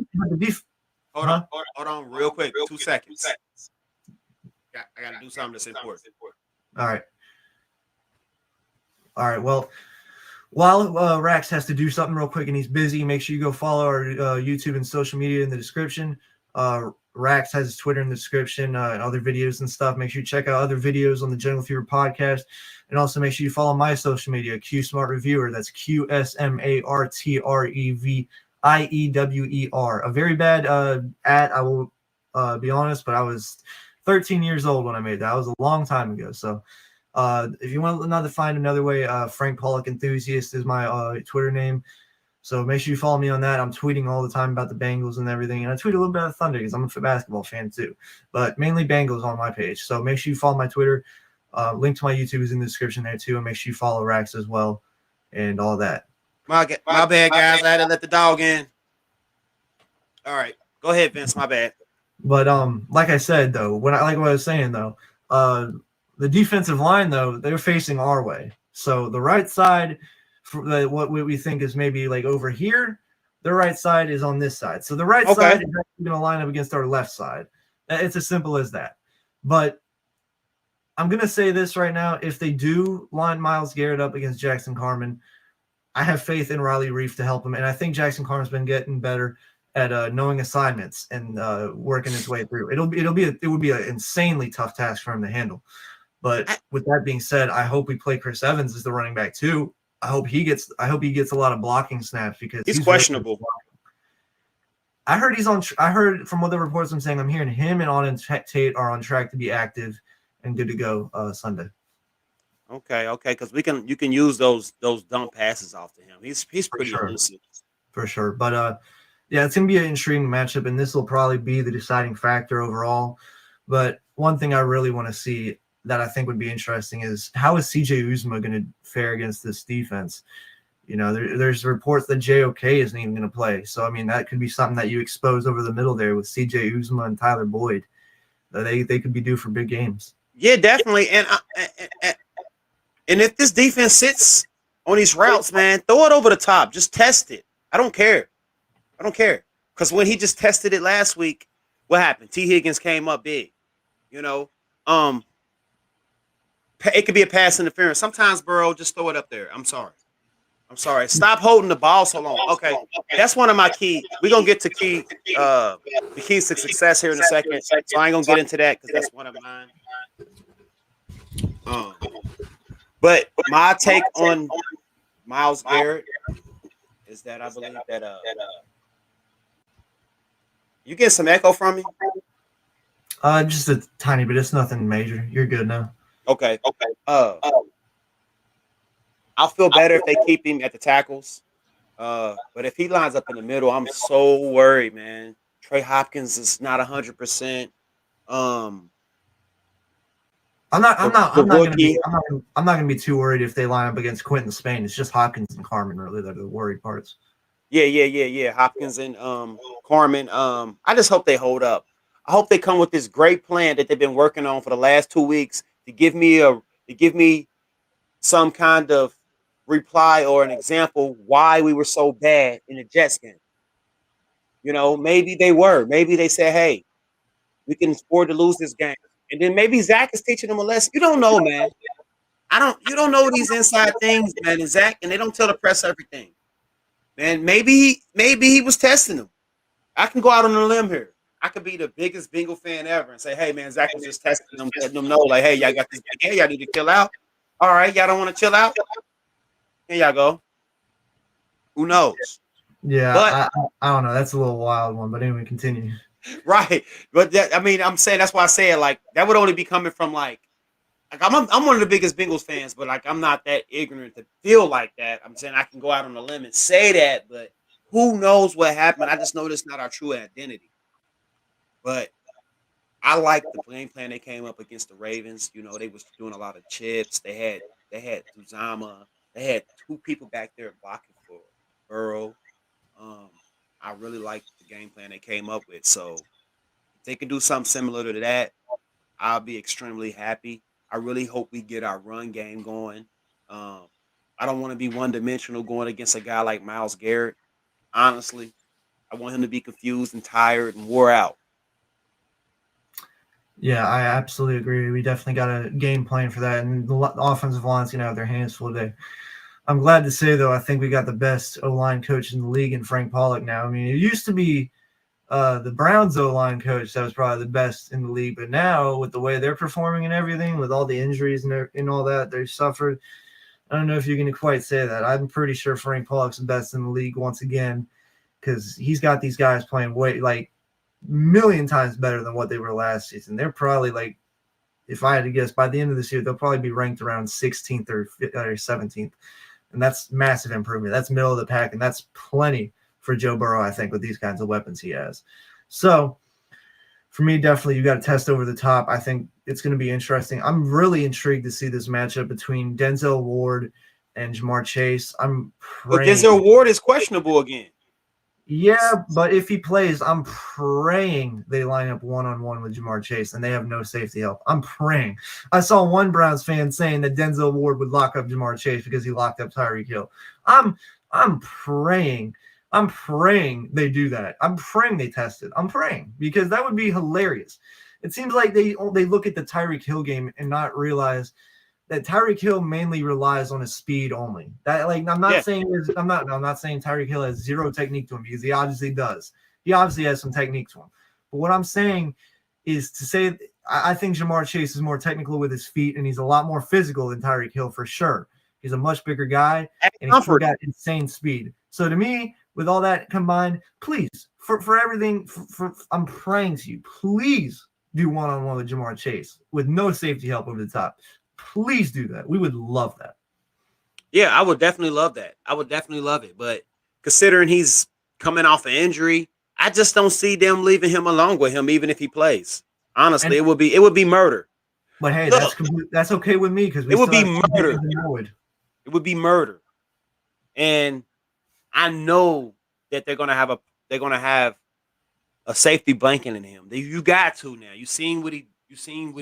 Hold on, real quick. 2 seconds. I got to do something that's important. All right. Well, While Rax has to do something real quick and he's busy, make sure you go follow our YouTube and social media in the description. Rax has his Twitter in the description and other videos and stuff. Make sure you check out other videos on the Jungle Fever podcast. And also make sure you follow my social media, Q Smart Reviewer. That's QSMARTREVIEWER. A very bad I will be honest, but I was 13 years old when I made that. That was a long time ago. So if you want to find another way, Frank Pollock Enthusiast is my Twitter name. So make sure you follow me on that. I'm tweeting all the time about the Bengals and everything. And I tweet a little bit of Thunder because I'm a basketball fan too. But mainly Bengals on my page. So make sure you follow my Twitter. Link to my YouTube is in the description there too. And make sure you follow Rax as well and all that. My bad, guys. I had to let the dog in. All right. Go ahead, Vince. My bad. But like I said, though, what I was saying, though, the defensive line, though, they're facing our way. So the right side, what we think is maybe like over here, the right side is on this side. So the right side is going to line up against our left side. It's as simple as that. But I'm going to say this right now. If they do line Myles Garrett up against Jackson Carman, I have faith in Riley Reef to help him. And I think Jackson Carman's been getting better at knowing assignments and working his way through. It would be an insanely tough task for him to handle. But with that being said, I hope we play Chris Evans as the running back too. I hope he gets a lot of blocking snaps because he's questionable. I heard I heard from what the reports I'm saying, I'm hearing him and Auden Tate are on track to be active and good to go Sunday. Okay, because you can use those dump passes off to him. He's pretty elusive. For sure. But yeah, it's going to be an intriguing matchup, and this will probably be the deciding factor overall. But one thing I really want to see that I think would be interesting is how is CJ Uzomah going to fare against this defense? You know, there's reports that JOK isn't even going to play. So, I mean, that could be something that you expose over the middle there with CJ Uzomah and Tyler Boyd. They could be due for big games. Yeah, definitely. And if this defense sits on these routes, man, throw it over the top. Just test it. I don't care. Because when he just tested it last week, what happened? T. Higgins came up big. You know, it could be a pass interference. Sometimes, Burrow, just throw it up there. I'm sorry. Stop holding the ball so long. Okay, that's one of my key. We're going to get to the keys to success here in a second. So I ain't going to get into that because that's one of mine. But my take on Myles Garrett is that I believe that you get some echo from me? Just a tiny bit. It's nothing major. You're good now. Okay. I'll feel better if they keep him at the tackles. But if he lines up in the middle, I'm so worried, man. Trey Hopkins is not 100%. I'm not gonna be too worried if they line up against Quentin Spain. It's just Hopkins and Carman really that are the worried parts. Yeah. Hopkins and Carman. I just hope they hold up. I hope they come with this great plan that they've been working on for the last 2 weeks to give me some kind of reply or an example why we were so bad in the Jets game. You know, maybe they were. Maybe they said, hey, we can afford to lose this game. And then maybe Zach is teaching them a lesson. You don't know, man. You don't know these inside things, man. And Zach, and they don't tell the press everything. Man, maybe he was testing them. I can go out on a limb here. I could be the biggest Bengal fan ever and say, hey, man, Zach was just testing them, letting them know, like, hey, y'all got this big game. Y'all need to chill out. All right, y'all don't want to chill out? Here y'all go. Who knows? Yeah, but, I don't know. That's a little wild one, but anyway, continue. Right. But I'm saying that's why I say it like that would only be coming from like I'm one of the biggest Bengals fans, but like I'm not that ignorant to feel like that. I'm saying I can go out on a limb and say that, but who knows what happened? I just know this is not our true identity. But I like the game plan they came up against the Ravens. You know, they was doing a lot of chips. They had Uzomah. They had 2 people back there blocking for Burrow. I really like the game plan they came up with. So if they can do something similar to that, I'll be extremely happy. I really hope we get our run game going. I don't want to be one-dimensional going against a guy like Myles Garrett. Honestly, I want him to be confused and tired and wore out. Yeah, I absolutely agree. We definitely got a game plan for that, and the offensive line's going to have their hands full today. I'm glad to say, though, I think we got the best O-line coach in the league in Frank Pollock now. I mean, it used to be the Browns O-line coach that was probably the best in the league, but now with the way they're performing and everything, with all the injuries and all that they suffered, I don't know if you're going to quite say that. I'm pretty sure Frank Pollock's the best in the league once again because he's got these guys playing way like million times better than what they were last season. They're probably like, if I had to guess, by the end of this year, they'll probably be ranked around 16th or 17th. And that's massive improvement. That's middle of the pack, and that's plenty for Joe Burrow, I think, with these kinds of weapons he has. So for me, definitely you got to test over the top. I think it's going to be interesting. I'm really intrigued to see this matchup between Denzel Ward and Jamar Chase. I'm But praying. Denzel Ward is questionable again. Yeah, but if he plays, I'm praying they line up one-on-one with Jamar Chase and they have no safety help. I'm praying. I saw one Browns fan saying that Denzel Ward would lock up Jamar Chase because he locked up Tyreek Hill. I'm praying. I'm praying they do that. I'm praying they test it. I'm praying because that would be hilarious. It seems like they look at the Tyreek Hill game and not realize that Tyreek Hill mainly relies on his speed only. That I'm not saying Tyreek Hill has zero technique to him because he obviously does. He obviously has some technique to him. But what I'm saying is to say I think Jamar Chase is more technical with his feet and he's a lot more physical than Tyreek Hill for sure. He's a much bigger guy and he's got insane speed. So to me, with all that combined, please for everything, I'm praying to you, please do one-on-one with Jamar Chase with no safety help over the top. Please do that. We would love that. Yeah, I would definitely love that. I would definitely love it. But considering he's coming off an injury, I just don't see them leaving him alone with him, even if he plays. Honestly, it would be murder. But hey, that's okay with me because it would be murder. It would be murder. And I know that they're gonna have a safety blanket in him. You got to now. You've seen what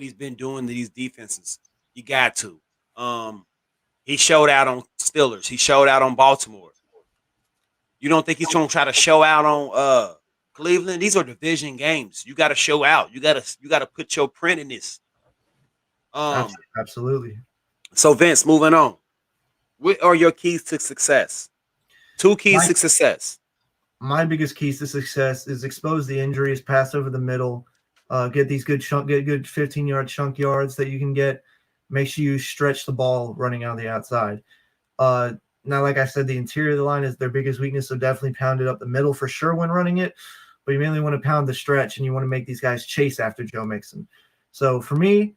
he's been doing to these defenses. You got to. He showed out on Steelers. He showed out on Baltimore. You don't think he's going to try to show out on Cleveland? These are division games. You got to show out. You got to put your print in this. Absolutely. So Vince, moving on. What are your keys to success? 2 keys to success. My biggest keys to success is expose the injuries, pass over the middle, get these good 15-yard chunk yards that you can get. Make sure you stretch the ball running out of the outside. Now, like I said, the interior of the line is their biggest weakness, so definitely pound it up the middle for sure when running it. But you mainly want to pound the stretch, and you want to make these guys chase after Joe Mixon. So for me,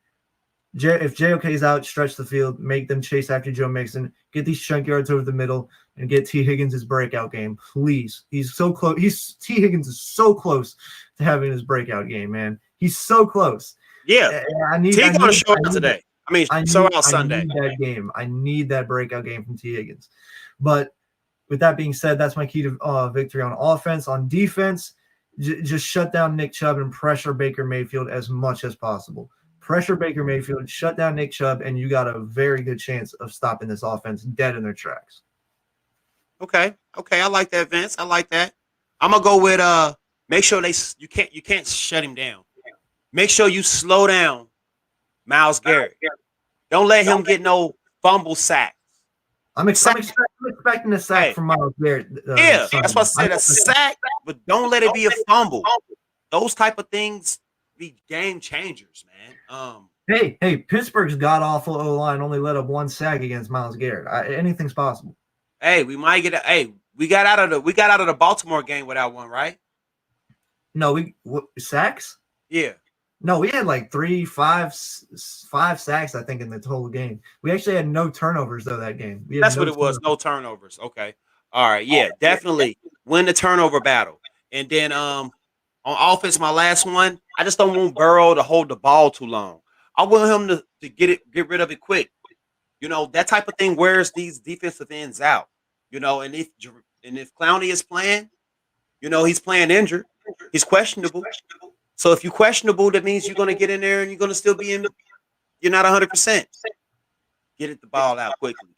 if JOK is out, stretch the field, make them chase after Joe Mixon, get these chunk yards over the middle, and get T. Higgins' breakout game, please. He's so close. T. Higgins is so close to having his breakout game, man. He's so close. Yeah, T. going to show up today. Sunday. I need that breakout game from T. Higgins. But with that being said, that's my key to victory on offense. On defense, just shut down Nick Chubb and pressure Baker Mayfield as much as possible. Pressure Baker Mayfield, shut down Nick Chubb, and you got a very good chance of stopping this offense dead in their tracks. Okay, I like that, Vince. I like that. I'm gonna go with make sure you can't shut him down. Make sure you slow down Myles Garrett. Don't let him get no fumble sacks. I'm expecting a sack from Myles Garrett. That's what I said, a sack, but don't let it be a fumble. Those type of things be game changers, man. Hey, Pittsburgh's god-awful O-line only let up 1 sack against Myles Garrett. Anything's possible. Hey, we might get we got out of the Baltimore game without one, right? No, sacks? Yeah. No, we had like 5 sacks, I think, in the total game. We actually had no turnovers, though, that game. That's what it was, no turnovers. Okay. All right, yeah, definitely win the turnover battle. And then on offense, my last one, I just don't want Burrow to hold the ball too long. I want him to get rid of it quick. You know, that type of thing wears these defensive ends out. You know, and if Clowney is playing, you know, he's playing injured. He's questionable. So if you're questionable, that means you're going to get in there and you're going to still be in. You're not 100%. Get the ball out quickly.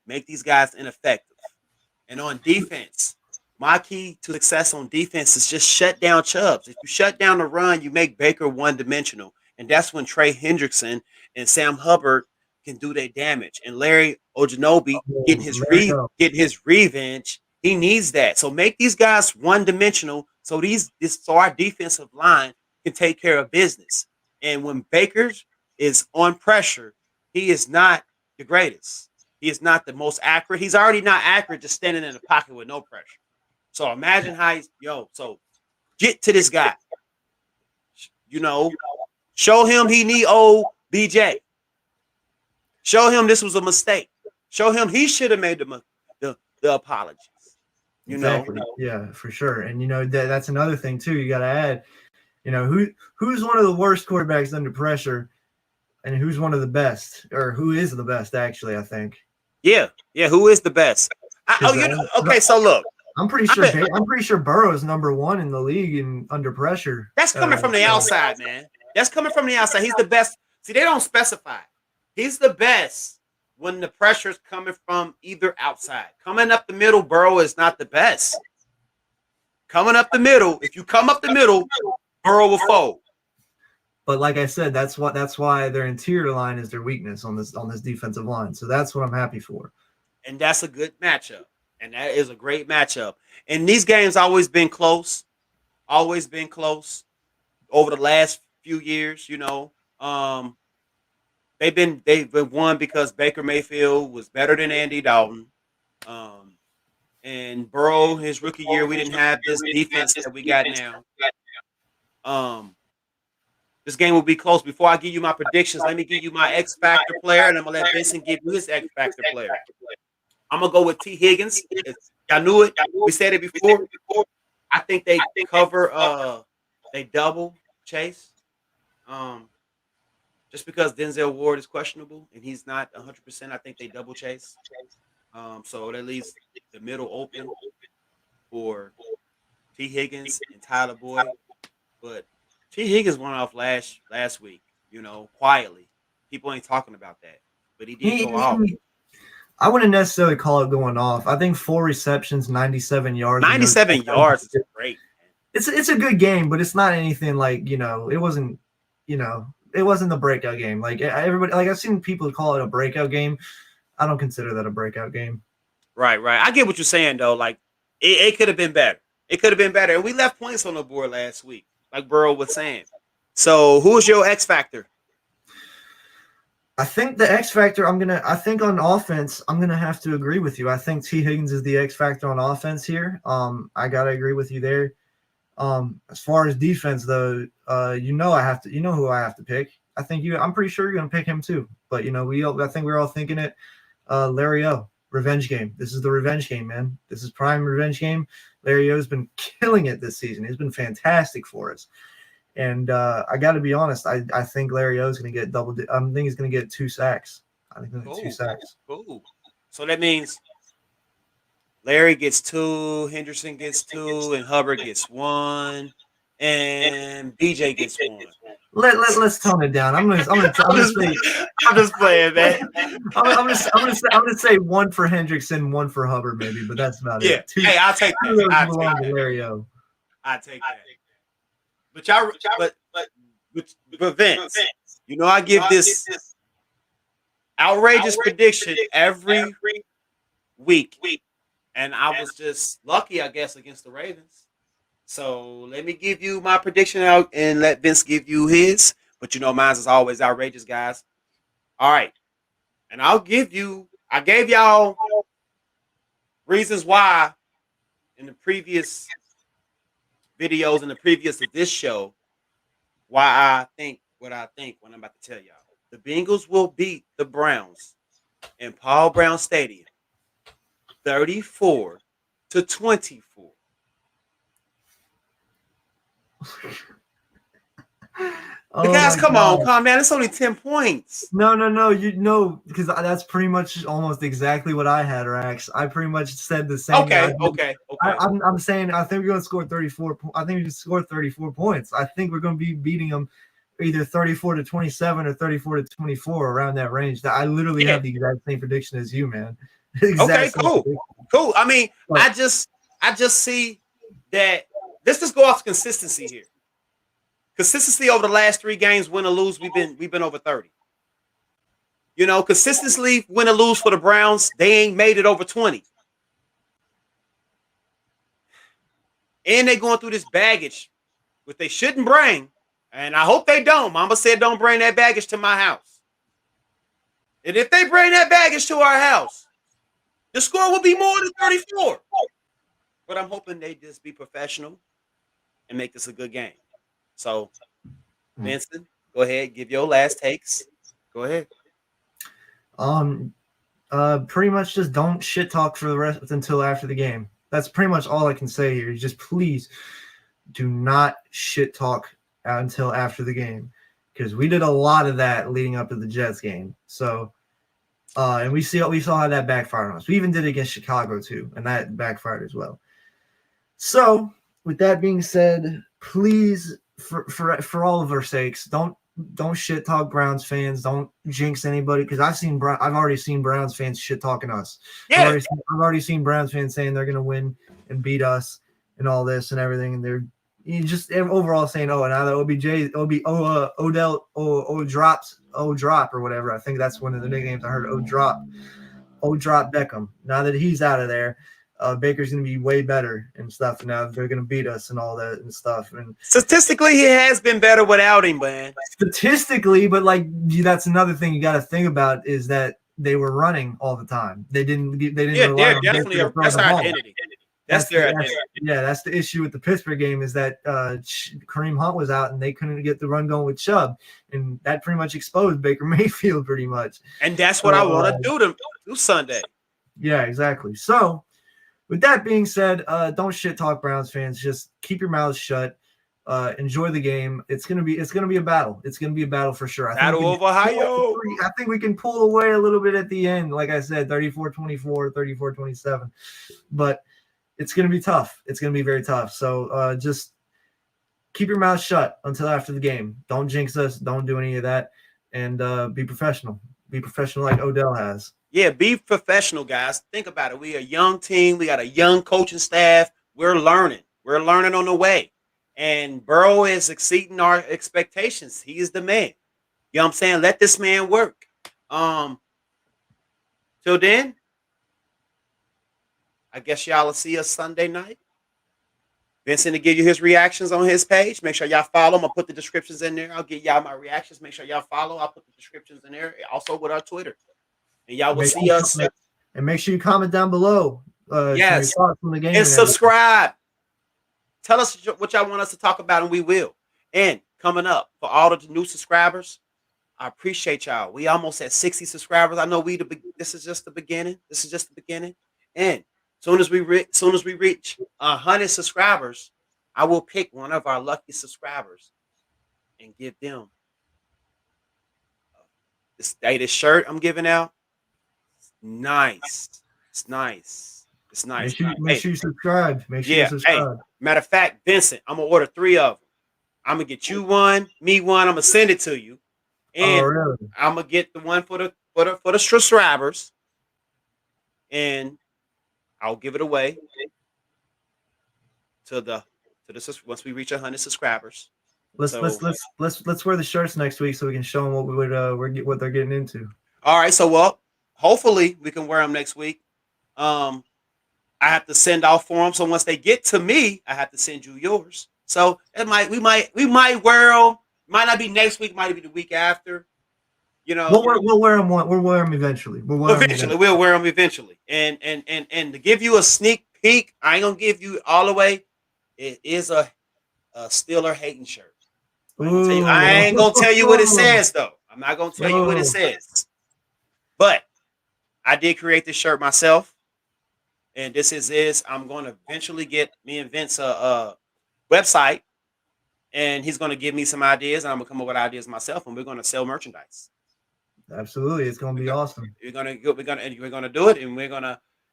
Make these guys ineffective. And on defense, my key to success on defense is just shut down Chubbs. If you shut down the run, you make Baker one-dimensional. And that's when Trey Hendrickson and Sam Hubbard can do their damage. And Larry Ojanobi getting his revenge. He needs that. So make these guys one dimensional. So our defensive line can take care of business. And when Baker's is on pressure, he is not the greatest. He is not the most accurate. He's already not accurate just standing in the pocket with no pressure. So imagine how so get to this guy. Show him he need OBJ. Show him this was a mistake. Show him he should have made the apologies. Exactly. Yeah, for sure. And that's another thing too. You got to add, who's one of the worst quarterbacks under pressure, and who's one of the best, or who is the best actually? I think. Yeah. Who is the best? Okay. So look, I'm pretty sure Burrow is number 1 in the league and under pressure. That's coming from the outside, man. That's coming from the outside. He's the best. See, they don't specify. He's the best when the pressure's coming from either outside. Coming up the middle, Burrow is not the best. Coming up the middle, if you come up the middle, Burrow will fold. But like I said, that's why their interior line is their weakness on this defensive line. So that's what I'm happy for. And that's a good matchup. And that is a great matchup. And these games always been close. Always been close over the last few years, they've been won because Baker Mayfield was better than Andy Dalton. And Burrow, his rookie year, we didn't have this defense that we got now. This game will be close. Before I give you my predictions, let me give you my X Factor player, and I'm gonna let Vincent give you his X Factor player. I'm gonna go with T. Higgins. Y'all knew it. We said it before. I think they cover. They double Chase. Just because Denzel Ward is questionable and he's not 100%, I think they double Chase. So that leaves the middle open for T. Higgins and Tyler Boyd. But T. Higgins went off last week, quietly. People ain't talking about that. But he did go off. I wouldn't necessarily call it going off. I think 4 receptions, 97 yards. 97 yards is great. It's a good game, but it's not anything like, it wasn't, it wasn't the breakout game. Like everybody, like I've seen people call it a breakout game. I don't consider that a breakout game. Right. I get what you're saying though. Like it could have been better. It could have been better. And we left points on the board last week, like Burrow was saying. So who's your X factor? I think the X factor, I think on offense, I'm going to have to agree with you. I think T. Higgins is the X factor on offense here. I got to agree with you there. As far as defense though, who I have to pick. I'm pretty sure you're going to pick him too. But I think we're all thinking it. Larry O, revenge game. This is the revenge game, man. This is prime revenge game. Larry O's been killing it this season. He's been fantastic for us. And I got to be honest, I think Larry O is going to get I think he's going to get 2 sacks. I think he's going to get 2 sacks. Cool. So that means Larry gets 2, Henderson gets 2, and Hubbard gets 1, and BJ gets 1. Let's tone it down. I'm just playing, man. I'm gonna say 1 for Hendrickson, 1 for Hubbard, maybe, but that's about it. Hey, I'll take that. Belong to Larry O. I take that. But Vince, I give this outrageous prediction every week, and I was just lucky, I guess, against the Ravens. So let me give you my prediction out and let Vince give you his. But mine is always outrageous, guys. All right, and I gave y'all reasons why in the previous videos and the previous of this show. Why I think what I think when I'm about to tell y'all. The Bengals will beat the Browns in Paul Brown Stadium 34-24. Guys, come on, calm down. It's only 10 points. No, because that's pretty much almost exactly what I had, Rax. I pretty much said the same. Okay. I'm saying I think we're going to score 34. I think we can score 34 points. I think we're going to be beating them either 34-27 or 34-24 around that range. That I literally have the exact same prediction as you, man. Okay, cool. I mean, I just see that. Let's just go off consistency here. Consistency over the last 3 games, win or lose, we've been over 30. You know, consistently win or lose for the Browns, they ain't made it over 20. And they going through this baggage, which they shouldn't bring. And I hope they don't. Mama said don't bring that baggage to my house. And if they bring that baggage to our house, the score will be more than 34. But I'm hoping they just be professional and make this a good game. So, Vincent, go ahead, give your last takes. Go ahead. Pretty much just don't shit talk for the rest until after the game. That's pretty much all I can say here. Just please do not shit talk until after the game, because we did a lot of that leading up to the Jets game. So, and we saw how that backfired on us. We even did it against Chicago too, and that backfired as well. So, with that being said, please, for all of our sakes, don't shit talk Browns fans. Don't jinx anybody, because I've already seen Browns fans shit talking us. Yeah. I've already seen Browns fans saying they're gonna win and beat us and all this and everything, and they're just overall saying, oh, now that Odell drop or whatever. I think that's one of the nicknames I heard. Drop Beckham. Now that he's out of there, Baker's going to be way better and stuff. And now they're going to beat us and all that and stuff. And statistically, he has been better without him, man. Statistically, but like that's another thing you got to think about is that they were running all the time. They didn't. Yeah, they're definitely that's our identity. That's their identity. That's the issue with the Pittsburgh game is that Kareem Hunt was out and they couldn't get the run going with Chubb, and that pretty much exposed Baker Mayfield pretty much. And that's what I want to do Sunday. Yeah, exactly. So, with that being said, don't shit talk Browns fans. Just keep your mouths shut. Enjoy the game. It's gonna be a battle. It's gonna be a battle for sure. Battle of Ohio. I think we can pull away a little bit at the end. Like I said, 34-24, 34-27. But it's going to be tough. It's going to be very tough. So just keep your mouth shut until after the game. Don't jinx us. Don't do any of that. And be professional. Be professional like Odell has. Yeah, be professional, guys. Think about it. We're a young team. We got a young coaching staff. We're learning. We're learning on the way. And Burrow is exceeding our expectations. He is the man. You know what I'm saying? Let this man work. Till then, I guess y'all will see us Sunday night. Vincent will give you his reactions on his page. Make sure y'all follow him. I'll put the descriptions in there. I'll get y'all my reactions. Make sure y'all follow. I'll put the descriptions in there. Also with our Twitter. And y'all will see us. And make sure you comment down below. Yes. From the game and subscribe. Tell us what y'all want us to talk about, and we will. And coming up, for all of the new subscribers, I appreciate y'all. We almost at 60 subscribers. I know this is just the beginning. This is just the beginning. And soon as we reach 100 subscribers, I will pick one of our lucky subscribers and give them this shirt I'm giving out. It's nice. It's nice. It's nice. Make sure you subscribe. Make sure you subscribe. Hey, matter of fact, Vincent, I'm gonna order 3 of them. I'm gonna get you one, me one. I'm gonna send it to you, and really? I'm gonna get the one for the subscribers, and I'll give it away to once we reach 100 subscribers. Let's wear the shirts next week so we can show them what they're getting into. All right, so hopefully we can wear them next week. I have to send off for them, so once they get to me, I have to send you yours. So we might wear them. Might not be next week, might be the week after. You know, we'll wear them. We'll wear them eventually. We'll wear them eventually. And to give you a sneak peek, I ain't gonna give you all the way. It is a Steeler hating shirt. I ain't gonna tell you what it says though. I'm not gonna tell you what it says. But I did create this shirt myself, and this is I'm gonna eventually get me and Vince a website, and he's gonna give me some ideas, and I'm gonna come up with ideas myself, and we're gonna sell merchandise. Absolutely, it's gonna be awesome. We're gonna do it,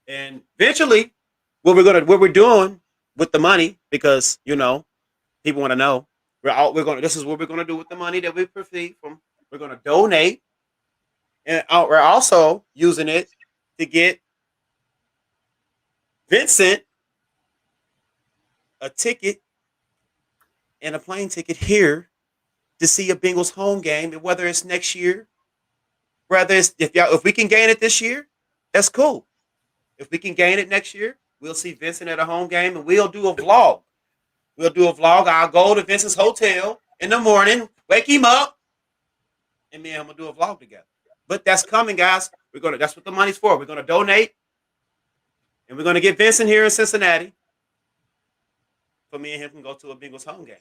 and eventually, what we're doing with the money, because people want to know. This is what we're gonna do with the money that we receive from. We're gonna donate, and we're also using it to get Vincent a ticket and a plane ticket here to see a Bengals home game, and whether it's next year. Whether it's if we can gain it this year, that's cool. If we can gain it next year, we'll see Vincent at a home game and we'll do a vlog. I'll go to Vincent's hotel in the morning, wake him up, and me and him will do a vlog together. But that's coming, guys. That's what the money's for. We're gonna donate, and we're gonna get Vincent here in Cincinnati. For me and him can go to a Bengals home game.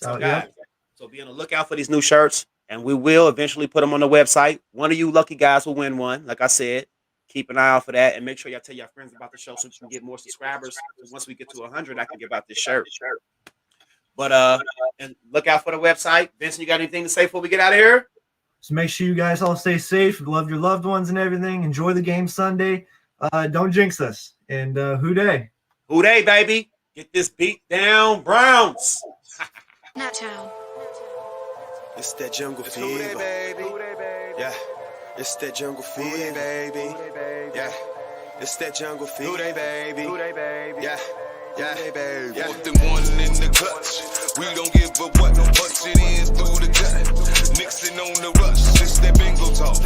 So guys, so be on the lookout for these new shirts, and we will eventually put them on the website. One of you lucky guys will win one. Like I said, keep an eye out for that, and make sure y'all tell your friends about the show so you can get more subscribers. Once we get to 100, I can give out this shirt. But and look out for the website. Vincent, you got anything to say before we get out of here? So make sure you guys all stay safe, love your loved ones and everything. Enjoy the game Sunday. Don't jinx us. And who dey? Who dey, baby? Get this beat down, Browns. Nacho. It's that jungle fever, baby. Yeah, it's that jungle fever, baby. Yeah, it's that jungle fever, baby. Yeah. Yeah, baby. Yeah. Fourth and 1 in the clutch. We don't give a what. Punch it in through the gut. Nixon on the rush. It's that bingo talk.